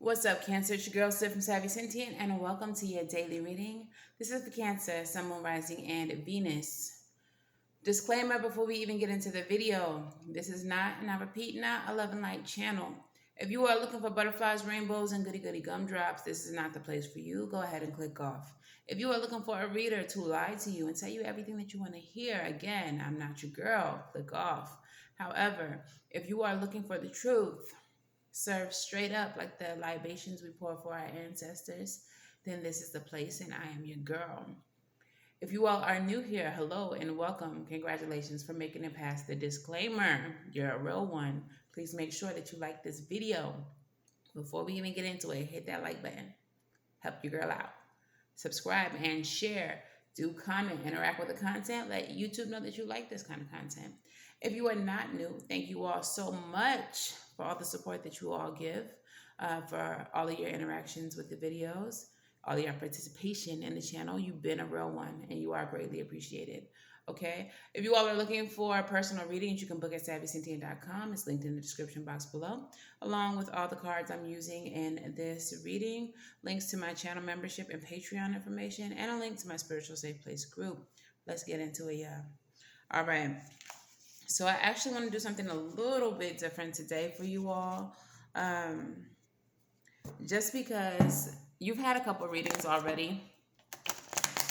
What's up, Cancer? It's your girl, Sid from Savvy Sentient, and welcome to your daily reading. This is for Cancer, Sun, Moon, Rising, and Venus. Disclaimer before we even get into the video. This is not, and I repeat, not a love and light channel. If you are looking for butterflies, rainbows, and goody goody gumdrops, this is not the place for you. Go ahead and click off. If you are looking for a reader to lie to you and tell you everything that you want to hear, again, I'm not your girl. Click off. However, if you are looking for the truth, served straight up like the libations we pour for our ancestors, then this is the place and I am your girl. If you all are new here, hello and welcome. Congratulations for making it past the disclaimer. You're a real one. Please make sure that you like this video. Before we even get into it, hit that like button. Help your girl out. Subscribe and share. Do comment, interact with the content. Let YouTube know that you like this kind of content. If you are not new, thank you all so much for all the support that you all give, for all of your interactions with the videos, all of your participation in the channel. You've been a real one and you are greatly appreciated. Okay. If you all are looking for personal readings, you can book at savvysentient.com. It's linked in the description box below, along with all the cards I'm using in this reading, links to my channel membership and Patreon information, and a link to my Spiritual Safe Place group. Let's get into it, yeah. All right. So I actually want to do something a little bit different today for you all. Just because you've had a couple readings already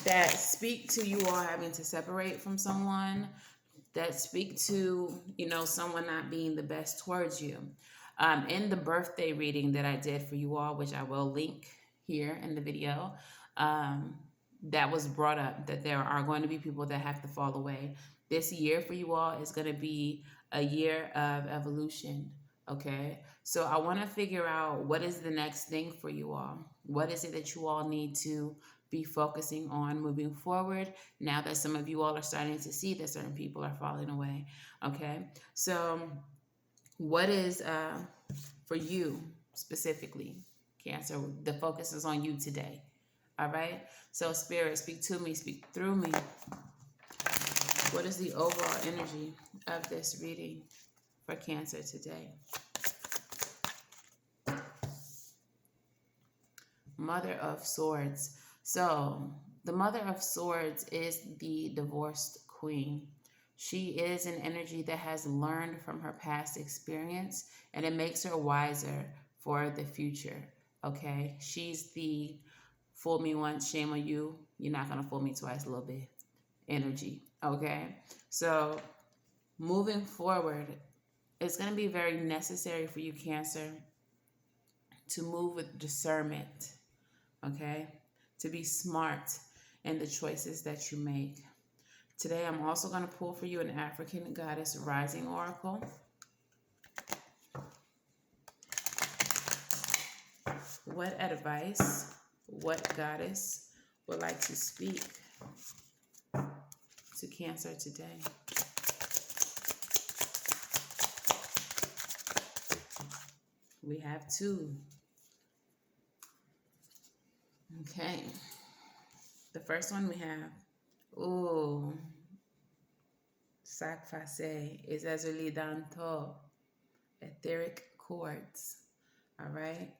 that speak to you all having to separate from someone, that speak to, someone not being the best towards you. In the birthday reading that I did for you all, which I will link here in the video, that was brought up that there are going to be people that have to fall away. This year for you all is going to be a year of evolution. Okay, so I want to figure out what is the next thing for you all. What is it that you all need to be focusing on moving forward now that some of you all are starting to see that certain people are falling away? Okay, so what is for you specifically, Cancer? The focus is on you today. All right, so Spirit, speak to me, speak through me. What is the overall energy of this reading for Cancer today? Mother of Swords. So the Mother of Swords is the divorced queen. She is an energy that has learned from her past experience, and it makes her wiser for the future. Okay, she's the fool me once, shame on you. You're not gonna fool me twice, a little bit energy. Okay, so moving forward, it's gonna be very necessary for you, Cancer, to move with discernment. Okay, to be smart in the choices that you make. Today, I'm also going to pull for you an African Goddess Rising Oracle. What advice, what goddess would like to speak to Cancer today? We have two. Okay. The first one we have, sac face is azuli danto, etheric quartz. All right.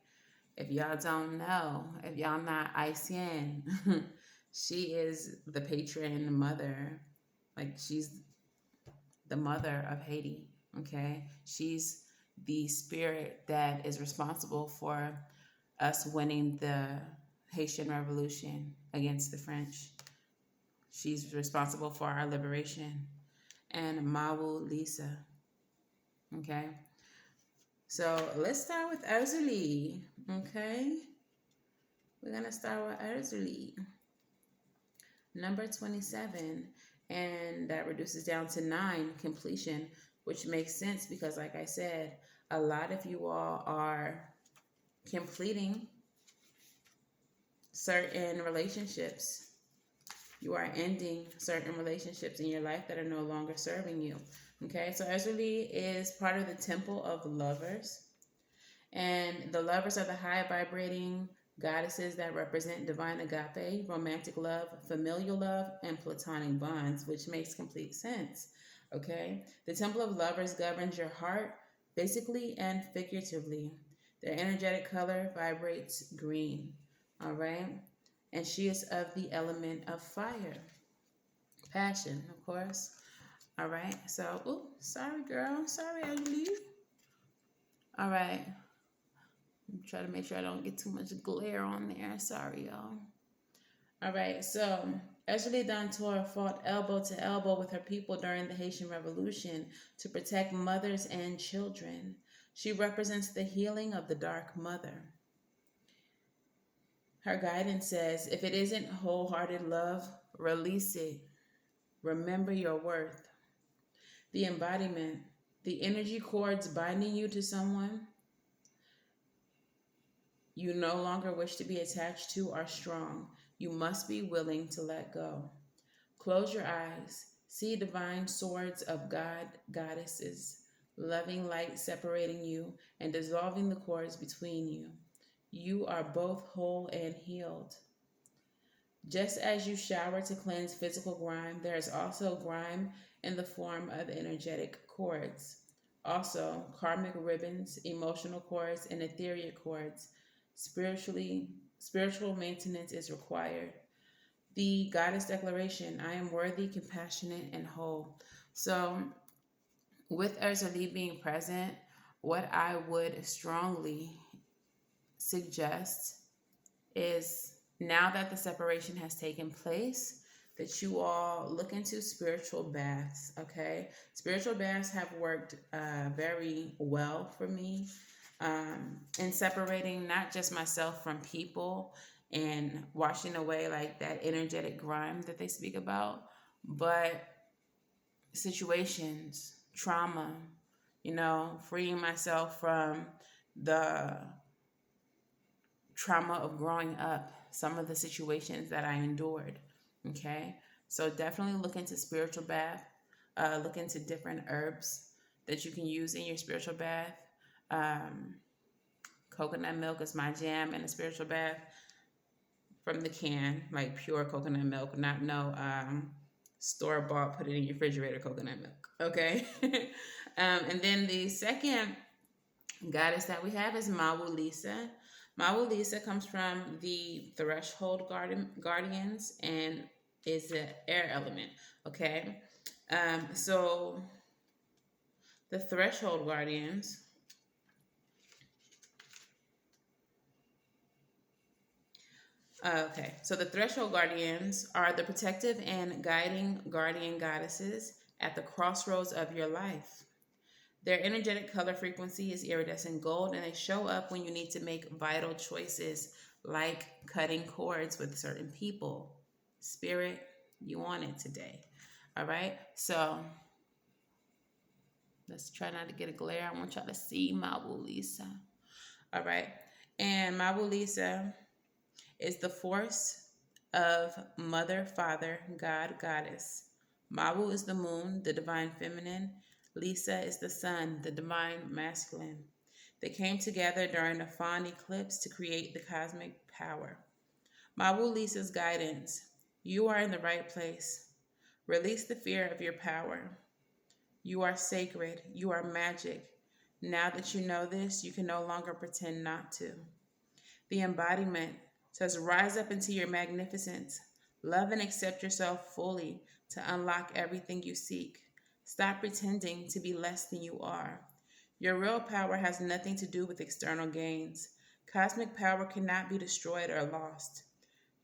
If y'all don't know, if y'all not Haitian, she is the patron mother. Like, she's the mother of Haiti. Okay. She's the spirit that is responsible for us winning the Haitian Revolution against the French. She's responsible for our liberation. And Mawu Lisa. Okay. So let's start with Azuli. Okay. We're going to start with Azuli. Number 27. And that reduces down to 9, completion, which makes sense because, like I said, a lot of you all are completing certain relationships. You are ending certain relationships in your life that are no longer serving you. Okay, so Azuli is part of the Temple of Lovers. And the lovers are the high vibrating goddesses that represent divine agape, romantic love, familial love, and platonic bonds, which makes complete sense. Okay, the Temple of Lovers governs your heart, physically and figuratively. Their energetic color vibrates green. All right. And she is of the element of fire. Passion, of course. All right. So, ooh, sorry, girl. Sorry, Ashley. All right. I'm trying to make sure I don't get too much glare on there. Sorry, y'all. All right. So, Ashley Dantour fought elbow to elbow with her people during the Haitian Revolution to protect mothers and children. She represents the healing of the Dark Mother. Her guidance says, if it isn't wholehearted love, release it. Remember your worth. The embodiment, the energy cords binding you to someone you no longer wish to be attached to are strong. You must be willing to let go. Close your eyes. See divine swords of God, goddesses, loving light separating you and dissolving the cords between you. You are both whole and healed. Just as you shower to cleanse physical grime, there is also grime in the form of energetic cords. Also, karmic ribbons, emotional cords, and ethereal cords. Spiritual maintenance is required. The goddess declaration, I am worthy, compassionate, and whole. So, with Ursuline being present, what I would strongly suggest is now that the separation has taken place, that you all look into spiritual baths, okay? Spiritual baths have worked very well for me in separating not just myself from people and washing away like that energetic grime that they speak about, but situations, trauma, freeing myself from the trauma of growing up, some of the situations that I endured. Okay, so definitely look into spiritual bath. Look into different herbs that you can use in your spiritual bath. Um, Coconut milk is my jam in a spiritual bath from the can, like pure coconut milk, not no store bought, put it in your refrigerator coconut milk. Okay, and then the second goddess that we have is Mawu Lisa. Mawu Lisa comes from the Threshold Guardians and is the air element. Okay, so the Threshold Guardians. Okay, so the Threshold Guardians are the protective and guiding guardian goddesses at the crossroads of your life. Their energetic color frequency is iridescent gold, and they show up when you need to make vital choices like cutting cords with certain people. Spirit, you want it today. All right, so let's try not to get a glare. I want y'all to see Mabu Lisa. All right, and Mabu Lisa is the force of mother, father, God, goddess. Mabu is the moon, the divine feminine. Lisa is the sun, the divine masculine. They came together during a fawn eclipse to create the cosmic power. Mabu Lisa's guidance. You are in the right place. Release the fear of your power. You are sacred. You are magic. Now that you know this, you can no longer pretend not to. The embodiment says, rise up into your magnificence. Love and accept yourself fully to unlock everything you seek. Stop pretending to be less than you are. Your real power has nothing to do with external gains. Cosmic power cannot be destroyed or lost.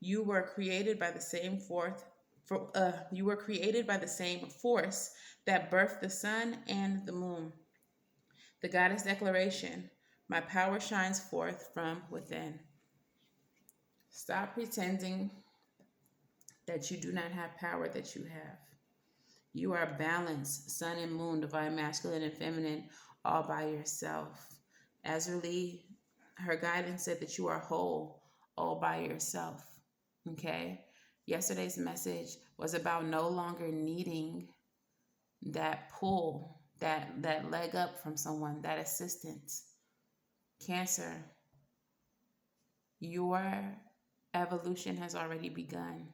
You were created by the same force. You were created by the same force that birthed the sun and the moon. The goddess declaration: my power shines forth from within. Stop pretending that you do not have power that you have. You are balanced, sun and moon, divine masculine and feminine, all by yourself. Azraeli, her guidance said that you are whole, all by yourself. Okay? Yesterday's message was about no longer needing that pull, that leg up from someone, that assistance. Cancer, your evolution has already begun.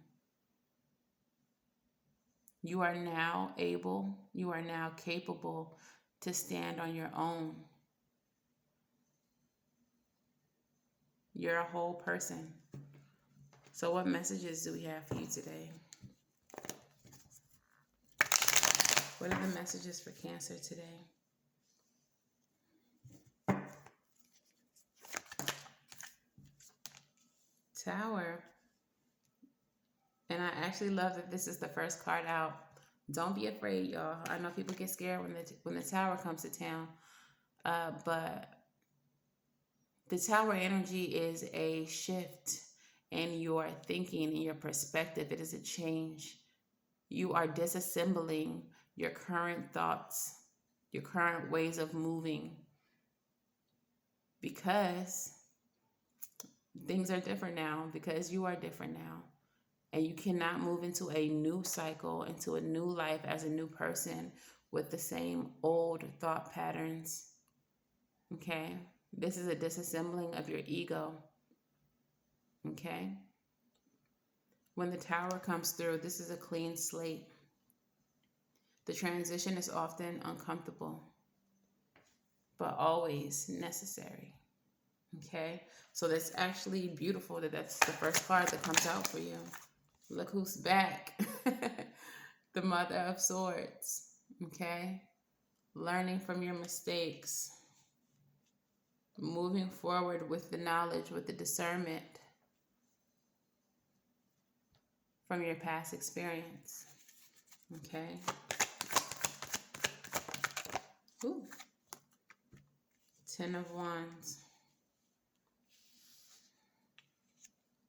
You are now able, you are now capable to stand on your own. You're a whole person. So what messages do we have for you today? What are the messages for Cancer today? Tower. And I actually love that this is the first card out. Don't be afraid, y'all. I know people get scared when the Tower comes to town, but the Tower energy is a shift in your thinking and your perspective. It is a change. You are disassembling your current thoughts, your current ways of moving, because things are different now, because you are different now. And you cannot move into a new cycle, into a new life as a new person with the same old thought patterns. Okay? This is a disassembling of your ego. Okay? When the Tower comes through, this is a clean slate. The transition is often uncomfortable, but always necessary. Okay? So that's actually beautiful that that's the first card that comes out for you. Look who's back. The Mother of Swords. Okay? Learning from your mistakes. Moving forward with the knowledge, with the discernment from your past experience. Okay? Ooh. Ten of Wands.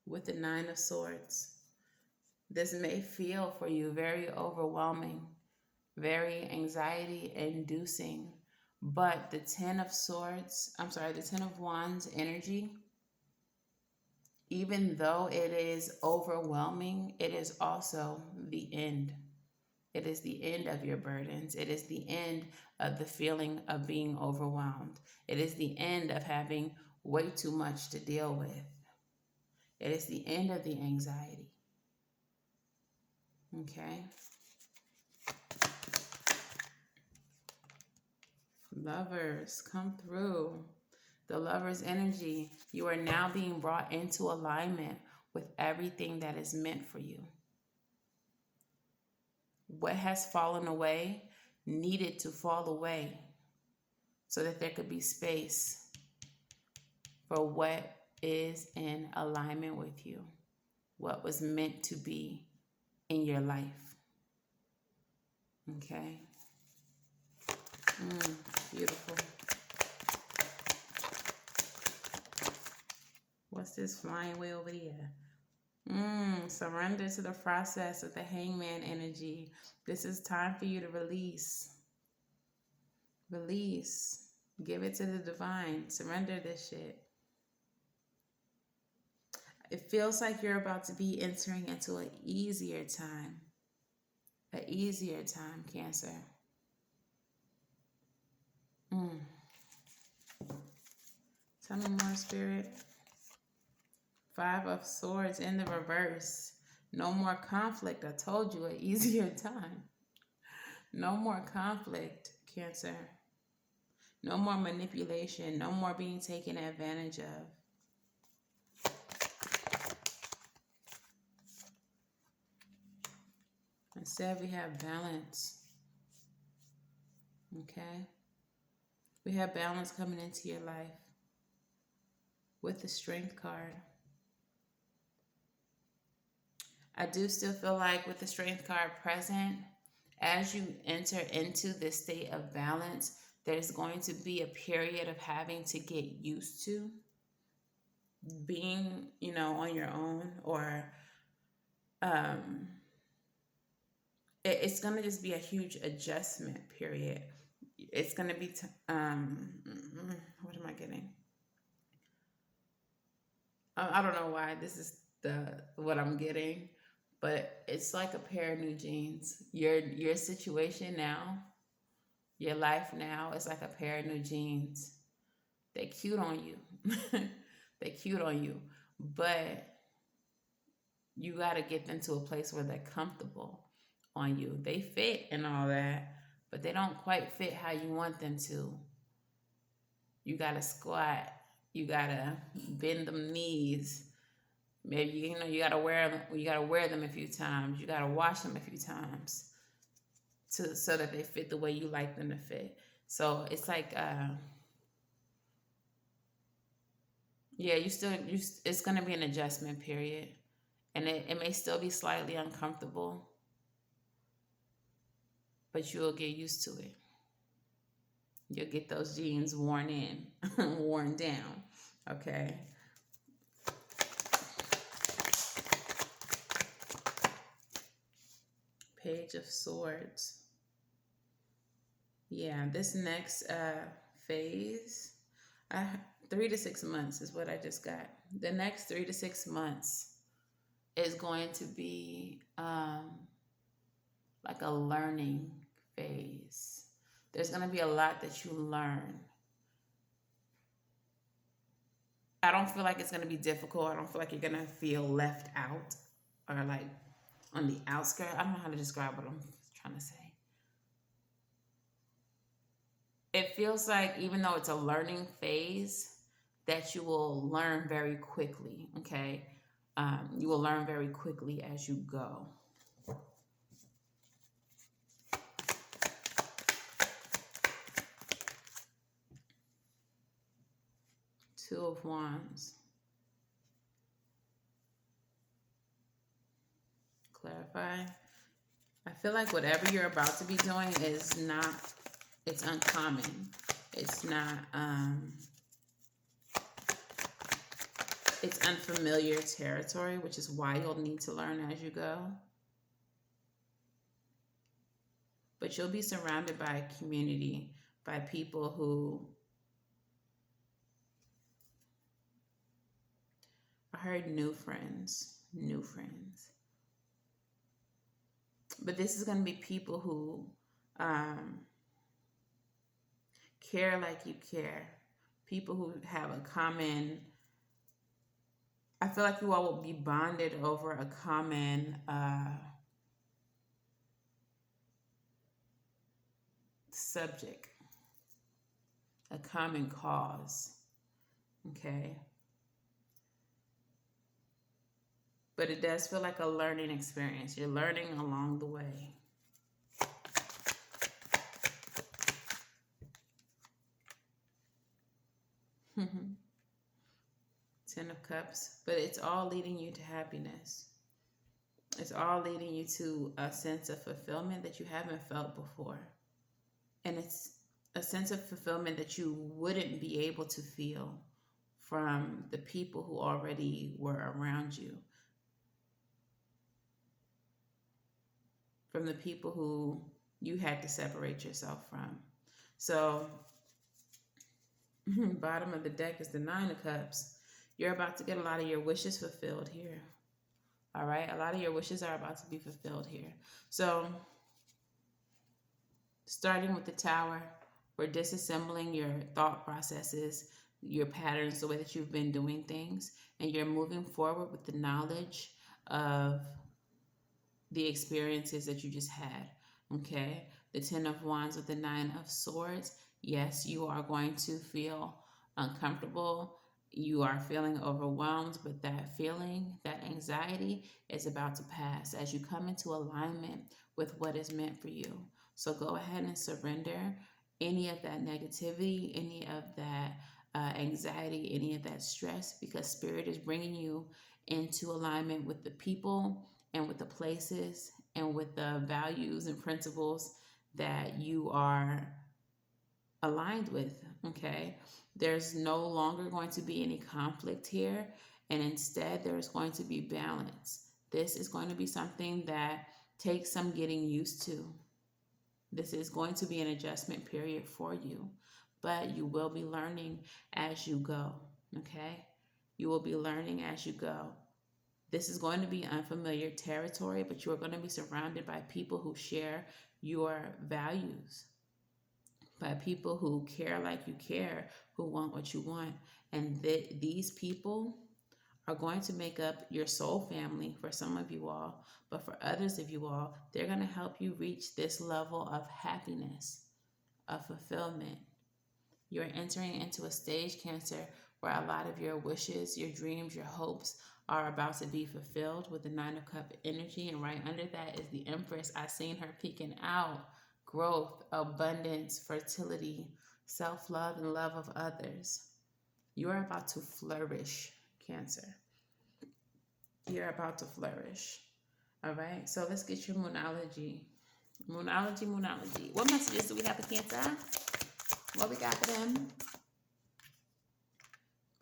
With the Nine of Swords. This may feel for you very overwhelming, very anxiety inducing, but the Ten of Wands energy, even though it is overwhelming, it is also the end. It is the end of your burdens. It is the end of the feeling of being overwhelmed. It is the end of having way too much to deal with. It is the end of the anxiety. Okay? Lovers, come through. The Lover's energy. You are now being brought into alignment with everything that is meant for you. What has fallen away needed to fall away so that there could be space for what is in alignment with you, what was meant to be in your life. Okay? Beautiful. What's this flying way over here? Surrender to the process of the Hangman energy. This is time for you to release. Release. Give it to the divine. Surrender this shit. It feels like you're about to be entering into an easier time. An easier time, Cancer. Tell me more, Spirit. Five of Swords in the reverse. No more conflict. I told you, an easier time. No more conflict, Cancer. No more manipulation. No more being taken advantage of. Instead, we have balance. Okay? We have balance coming into your life with the Strength card. I do still feel like with the Strength card present, as you enter into this state of balance, there's going to be a period of having to get used to being, on your own, or it's going to just be a huge adjustment period. It's going to be, what am I getting? I don't know why this is what I'm getting, but it's like a pair of new jeans. Your situation now, your life now is like a pair of new jeans. They're cute on you. They're cute on you, but you got to get them to a place where they're comfortable on you. They fit and all that, but they don't quite fit how you want them to. You got to squat. You gotta bend them knees. Maybe you gotta wear them. You gotta wear them a few times. You gotta wash them a few times so that they fit the way you like them to fit. So it's like, yeah, it's gonna be an adjustment period, and it may still be slightly uncomfortable, but you'll get used to it. You'll get those jeans worn in, worn down. Okay. Page of Swords. Yeah, this next phase, I 3 to 6 months is what I just got. The next 3 to 6 months is going to be like a learning phase. There's going to be a lot that you learn. I don't feel like it's going to be difficult. I don't feel like you're going to feel left out or like on the outskirts. I don't know how to describe what I'm trying to say. It feels like, even though it's a learning phase, that you will learn very quickly. Okay. You will learn very quickly as you go. Two of Wands. Clarify. I feel like whatever you're about to be doing is not, it's uncommon. It's not, it's unfamiliar territory, which is why you'll need to learn as you go. But you'll be surrounded by a community, by people who, I heard new friends, new friends. But this is going to be people who care like you care. People who have a common, I feel like you all will be bonded over a common subject, a common cause. Okay. But it does feel like a learning experience. You're learning along the way. Ten of Cups. But it's all leading you to happiness. It's all leading you to a sense of fulfillment that you haven't felt before. And it's a sense of fulfillment that you wouldn't be able to feel from the people who already were around you. From the people who you had to separate yourself from. So, bottom of the deck is the Nine of Cups. You're about to get a lot of your wishes fulfilled here. All right? A lot of your wishes are about to be fulfilled here. So, starting with the Tower, we're disassembling your thought processes, your patterns, the way that you've been doing things, and you're moving forward with the knowledge of the experiences that you just had. Okay? The Ten of Wands with the Nine of Swords. Yes, you are going to feel uncomfortable. You are feeling overwhelmed, but that feeling, that anxiety is about to pass as you come into alignment with what is meant for you. So go ahead and surrender any of that negativity, any of that anxiety, any of that stress, because Spirit is bringing you into alignment with the people and with the places and with the values and principles that you are aligned with. Okay? There's no longer going to be any conflict here, and instead there's going to be balance. This is going to be something that takes some getting used to. This is going to be an adjustment period for you, but you will be learning as you go. Okay? You will be learning as you go. This is going to be unfamiliar territory, but you are going to be surrounded by people who share your values, by people who care like you care, who want what you want. And these people are going to make up your soul family for some of you all, but for others of you all, they're going to help you reach this level of happiness, of fulfillment. You're entering into a stage, Cancer, for a lot of your wishes, your dreams, your hopes are about to be fulfilled with the Nine of Cup energy. And right under that is the Empress. I seen her peeking out. Growth, abundance, fertility, self-love, and love of others. You are about to flourish, Cancer. You're about to flourish. All right, so let's get your moonology. Moonology. What messages do we have for Cancer? What we got for them?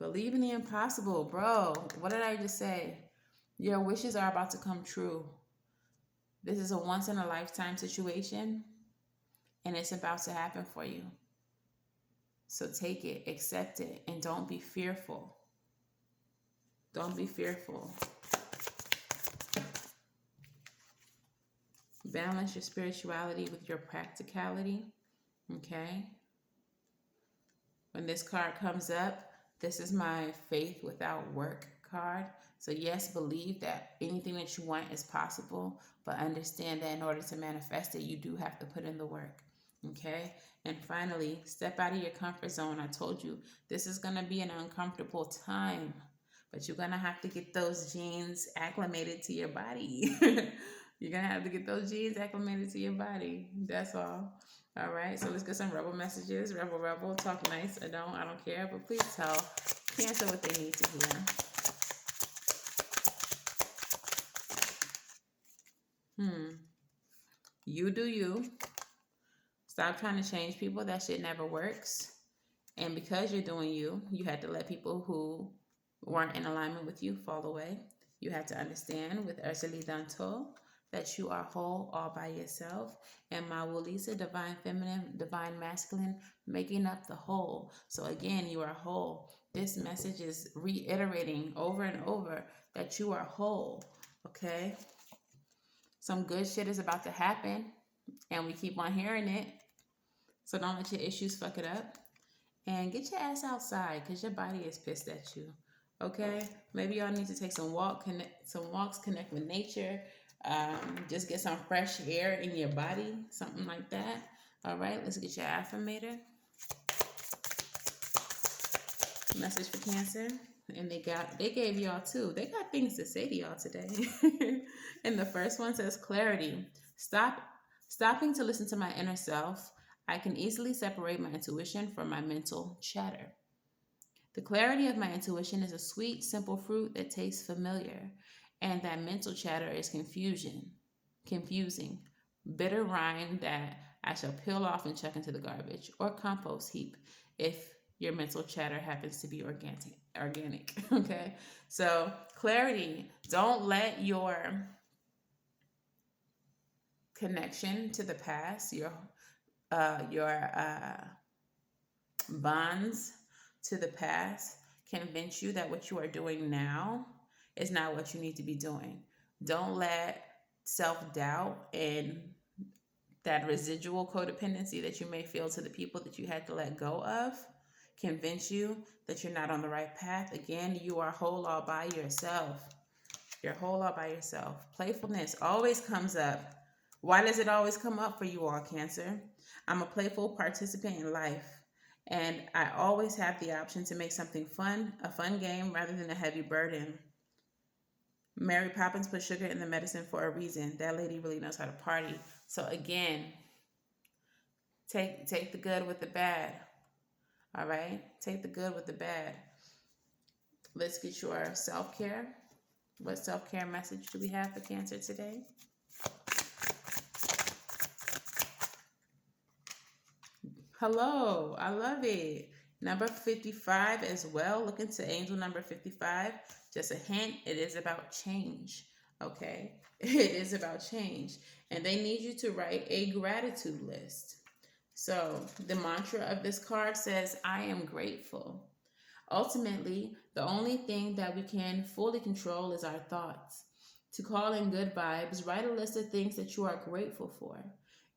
Believe in the impossible, bro. What did I just say? Your wishes are about to come true. This is a once in a lifetime situation, and it's about to happen for you. So take it, accept it, and don't be fearful. Don't be fearful. Balance your spirituality with your practicality, okay? When this card comes up, this is my faith without work card. So yes, believe that anything that you want is possible, but understand that in order to manifest it, you do have to put in the work, okay? And finally, step out of your comfort zone. I told you, this is going to be an uncomfortable time, but you're going to have to get those genes acclimated to your body. You're going to have to get those genes acclimated to your body. That's all. All right, so let's get some rebel messages. Rebel, talk nice. I don't care, but please tell Cancer what they need to hear. You do you. Stop trying to change people. That shit never works. And because you're doing you, you had to let people who weren't in alignment with you fall away. You had to understand with Ursula Danto that you are whole all by yourself. And Mawulisa, divine feminine, divine masculine, making up the whole. So again, you are whole. This message is reiterating over and over that you are whole, okay? Some good shit is about to happen, and we keep on hearing it. So don't let your issues fuck it up. And get your ass outside because your body is pissed at you. Okay? Maybe y'all need to take some walks, connect with nature. Just get some fresh air in your body. Something like that. All right, let's get your affirmator. Message for Cancer. And they gave y'all two. They got things to say to y'all today. And the first one says clarity. Stopping to listen to my inner self. I can easily separate my intuition from my mental chatter. The clarity of my intuition is a sweet, simple fruit that tastes familiar, and that mental chatter is confusing, bitter rind that I shall peel off and chuck into the garbage or compost heap if your mental chatter happens to be organic. Okay, so clarity. Don't let your connection to the past, your bonds to the past convince you that what you are doing now is not what you need to be doing. Don't let self-doubt and that residual codependency that you may feel to the people that you had to let go of convince you that you're not on the right path. Again, you are whole all by yourself. You're whole all by yourself. Playfulness always comes up. Why does it always come up for you all, Cancer? I'm a playful participant in life, and I always have the option to make something fun, a fun game, rather than a heavy burden. Mary Poppins put sugar in the medicine for a reason. That lady really knows how to party. So again, take the good with the bad. All right? Take the good with the bad. Let's get your self-care. What self-care message do we have for Cancer today? Hello, I love it. Number 55 as well. Look into angel number 55. Just a hint, it is about change. Okay? It is about change. And they need you to write a gratitude list. So the mantra of this card says, I am grateful. Ultimately, the only thing that we can fully control is our thoughts. To call in good vibes, write a list of things that you are grateful for.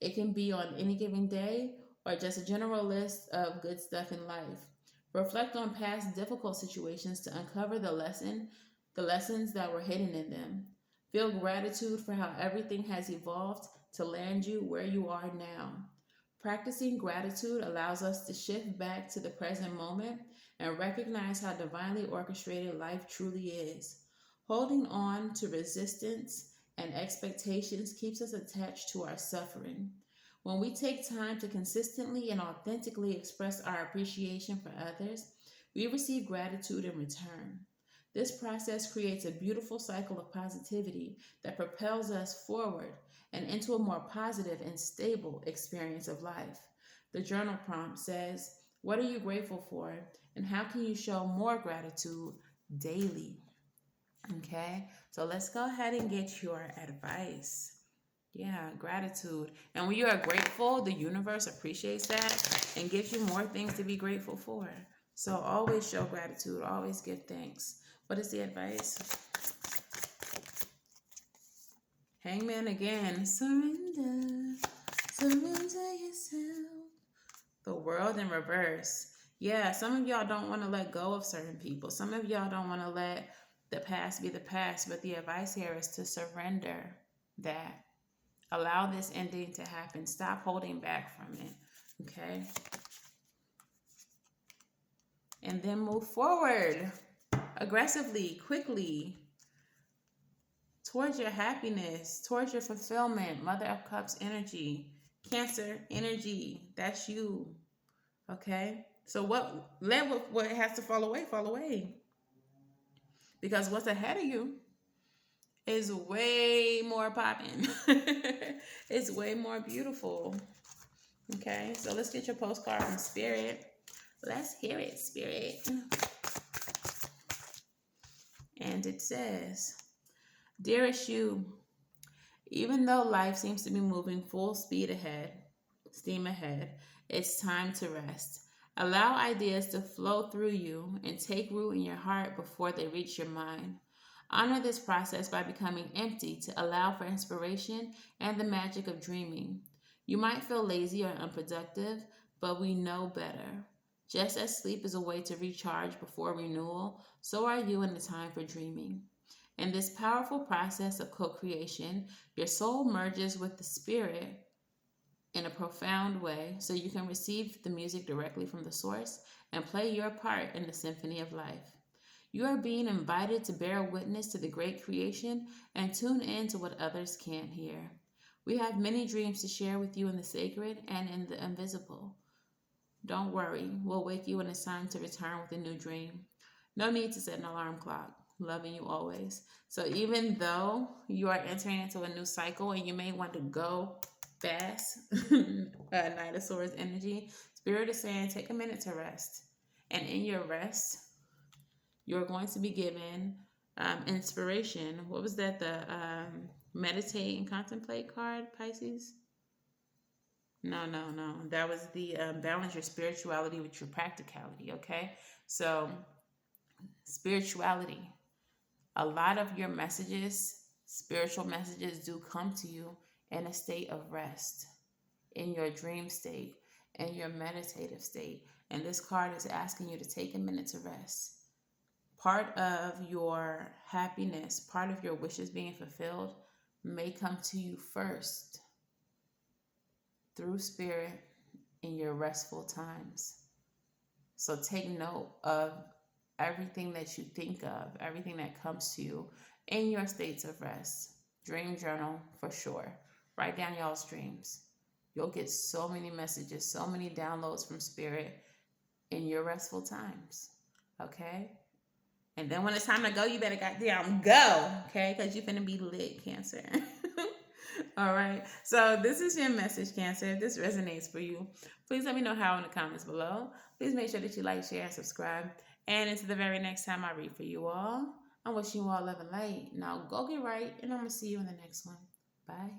It can be on any given day or just a general list of good stuff in life. Reflect on past difficult situations to uncover the lessons that were hidden in them. Feel gratitude for how everything has evolved to land you where you are now. Practicing gratitude allows us to shift back to the present moment and recognize how divinely orchestrated life truly is. Holding on to resistance and expectations keeps us attached to our suffering. When we take time to consistently and authentically express our appreciation for others, we receive gratitude in return. This process creates a beautiful cycle of positivity that propels us forward and into a more positive and stable experience of life. The journal prompt says, what are you grateful for, and how can you show more gratitude daily? Okay, so let's go ahead and get your advice. Yeah, gratitude. And when you are grateful, the universe appreciates that and gives you more things to be grateful for. So always show gratitude, always give thanks. What is the advice? Hangman again. Surrender, surrender yourself. The world in reverse. Yeah, some of y'all don't want to let go of certain people. Some of y'all don't want to let the past be the past, but the advice here is to surrender that. Allow this ending to happen. Stop holding back from it. Okay? And then move forward aggressively, quickly, towards your happiness, towards your fulfillment. Mother of Cups energy, Cancer energy. That's you. Okay? So what has to fall away, fall away. Because what's ahead of you is way more popping. It's way more beautiful. Okay, so let's get your postcard from Spirit. Let's hear it, Spirit. And it says, Dearest you, even though life seems to be moving full steam ahead, it's time to rest. Allow ideas to flow through you and take root in your heart before they reach your mind. Honor this process by becoming empty to allow for inspiration and the magic of dreaming. You might feel lazy or unproductive, but we know better. Just as sleep is a way to recharge before renewal, so are you in the time for dreaming. In this powerful process of co-creation, your soul merges with the spirit in a profound way so you can receive the music directly from the source and play your part in the symphony of life. You are being invited to bear witness to the great creation and tune in to what others can't hear. We have many dreams to share with you in the sacred and in the invisible. Don't worry, we'll wake you when it's time to return with a new dream. No need to set an alarm clock. Loving you always. So even though you are entering into a new cycle and you may want to go fast, Knight of Swords energy, Spirit is saying take a minute to rest. And in your rest, you're going to be given inspiration. What was that? The meditate and contemplate card, Pisces? No. That was the balance your spirituality with your practicality, okay? So, spirituality. A lot of your messages, spiritual messages, do come to you in a state of rest, in your dream state, in your meditative state. And this card is asking you to take a minute to rest. Part of your happiness, part of your wishes being fulfilled may come to you first through spirit in your restful times. So take note of everything that you think of, everything that comes to you in your states of rest. Dream journal for sure. Write down y'all's dreams. You'll get so many messages, so many downloads from spirit in your restful times. Okay? And then when it's time to go, you better goddamn go. Okay? Because you're finna be lit, Cancer. All right. So this is your message, Cancer. If this resonates for you, please let me know how in the comments below. Please make sure that you like, share, and subscribe. And until the very next time I read for you all, I'm wishing you all love and light. Now go get right, and I'm going to see you in the next one. Bye.